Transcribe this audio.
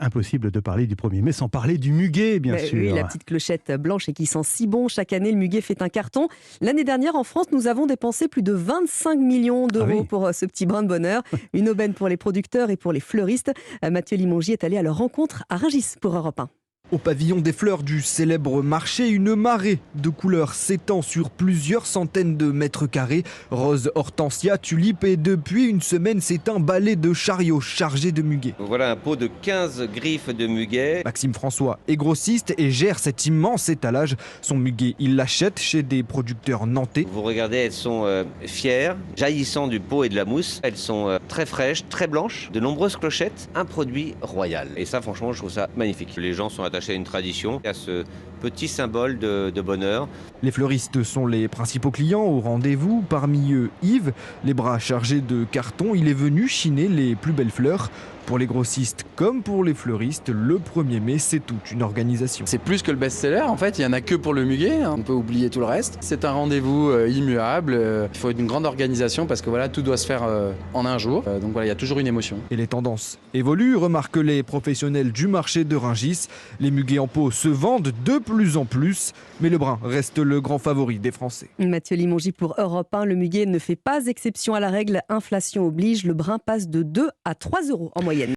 impossible de parler du 1er mai sans parler du muguet, bien sûr. Oui, la petite clochette blanche et qui sent si bon. Chaque année, le muguet fait un carton. L'année dernière, en France, nous avons dépensé plus de 25 millions d'euros pour ce petit brin de bonheur. Une aubaine pour les producteurs et pour les fleuristes. Mathieu Limongi est allé à leur rencontre à Rungis pour Europe 1. Au pavillon des fleurs du célèbre marché, une marée de couleurs s'étend sur plusieurs centaines de mètres carrés. Rose, hortensia, tulipe et depuis une semaine, c'est un balai de chariots chargés de muguet. Voilà un pot de 15 griffes de muguet. Maxime François est grossiste et gère cet immense étalage. Son muguet, il l'achète chez des producteurs nantais. Vous regardez, elles sont fières, jaillissant du pot et de la mousse. Elles sont très fraîches, très blanches, de nombreuses clochettes, un produit royal. Et ça, franchement, je trouve ça magnifique. Les gens sont attachés à une tradition, à ce petit symbole de bonheur. Les fleuristes sont les principaux clients au rendez-vous. Parmi eux, Yves, les bras chargés de carton, il est venu chiner les plus belles fleurs. Pour les grossistes comme pour les fleuristes, le 1er mai, c'est toute une organisation. C'est plus que le best-seller, en fait, il n'y en a que pour le muguet, on peut oublier tout le reste. C'est un rendez-vous immuable, il faut une grande organisation parce que voilà, tout doit se faire en un jour. Donc voilà, il y a toujours une émotion. Et les tendances évoluent, remarquent les professionnels du marché de Rungis. Les muguets en pot se vendent de plus en plus, mais le brin reste le grand favori des Français. Mathieu Limongi pour Europe 1. Le muguet ne fait pas exception à la règle, inflation oblige. Le brin passe de 2 à 3 euros en moyenne.